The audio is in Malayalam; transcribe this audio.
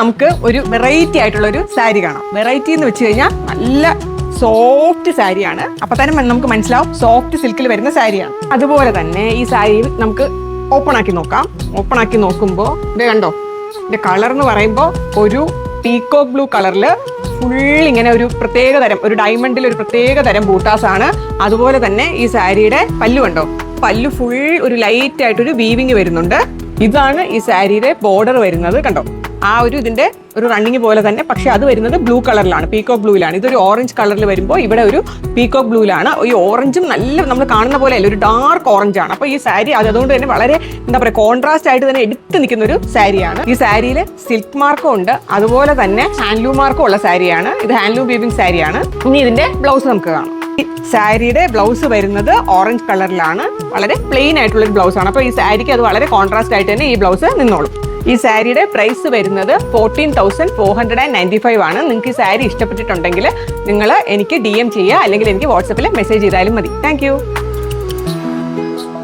നമുക്ക് ഒരു വെറൈറ്റി ആയിട്ടുള്ള ഒരു സാരി കാണാം. വെറൈറ്റി എന്ന് വെച്ച് കഴിഞ്ഞാൽ നല്ല സോഫ്റ്റ് സാരിയാണ്. അപ്പൊ തന്നെ നമുക്ക് മനസ്സിലാവും സോഫ്റ്റ് സിൽക്കിൽ വരുന്ന സാരിയാണ്. അതുപോലെ തന്നെ ഈ സാരി നമുക്ക് ഓപ്പൺ ആക്കി നോക്കാം. ഓപ്പൺ ആക്കി നോക്കുമ്പോൾ ഇത് കണ്ടോ, ഇതിന്റെ കളർ എന്ന് പറയുമ്പോൾ ഒരു പീകോക്ക് ബ്ലൂ കളറിൽ ഫുൾ ഇങ്ങനെ ഒരു പ്രത്യേക തരം, ഒരു ഡയമണ്ടിൽ ഒരു പ്രത്യേക തരം ബൂട്ടാസ് ആണ്. അതുപോലെ തന്നെ ഈ സാരിയുടെ പല്ലു കണ്ടോ, പല്ലു ഫുൾ ഒരു ലൈറ്റ് ആയിട്ടൊരു വീവിങ് വരുന്നുണ്ട്. ഇതാണ് ഈ സാരിയുടെ ബോർഡർ വരുന്നത്. കണ്ടോ, ആ ഒരു ഇതിന്റെ ഒരു റണ്ണിങ് പോലെ തന്നെ, പക്ഷെ അത് വരുന്നത് ബ്ലൂ കളറിലാണ്, പീകോക്ക് ബ്ലൂയിലാണ്. ഇതൊരു ഓറഞ്ച് കളറിൽ വരുമ്പോൾ ഇവിടെ ഒരു പീകോക്ക് ബ്ലൂയിലാണ്. ഈ ഓറഞ്ചും നല്ല നമ്മൾ കാണുന്ന പോലെ അല്ല, ഒരു ഡാർക്ക് ഓറഞ്ച് ആണ്. അപ്പൊ ഈ സാരി അതുകൊണ്ട് തന്നെ വളരെ എന്താ പറയുക, കോൺട്രാസ്റ്റ് ആയിട്ട് തന്നെ എടുത്ത് നിൽക്കുന്ന ഒരു സാരിയാണ്. ഈ സാരിയിൽ സിൽക്ക് മാർക്കും ഉണ്ട്, അതുപോലെ തന്നെ ഹാൻഡ്ലൂം മാർക്കും ഉള്ള സാരിയാണ്. ഇത് ഹാൻഡ്ലൂം വീവിംഗ് സാരിയാണ്. ഇനി ഇതിന്റെ ബ്ലൗസ് നമുക്ക് കാണാം. ഈ സാരിയുടെ ബ്ലൗസ് വരുന്നത് ഓറഞ്ച് കളറിലാണ്, വളരെ പ്ലെയിൻ ആയിട്ടുള്ള ഒരു ബ്ലൗസ് ആണ്. അപ്പൊ ഈ സാരിക്ക് അത് വളരെ കോൺട്രാസ്റ്റ് ആയിട്ട് തന്നെ ഈ ബ്ലൗസ് നിന്നോളും. ഈ സാരിയുടെ പ്രൈസ് വരുന്നത് 14,495 ആണ്. നിങ്ങൾക്ക് ഈ സാരി ഇഷ്ടപ്പെട്ടിട്ടുണ്ടെങ്കിൽ നിങ്ങൾ എനിക്ക് DM ചെയ്യുക, അല്ലെങ്കിൽ എനിക്ക് വാട്സപ്പിൽ മെസ്സേജ് ചെയ്താലും മതി. താങ്ക്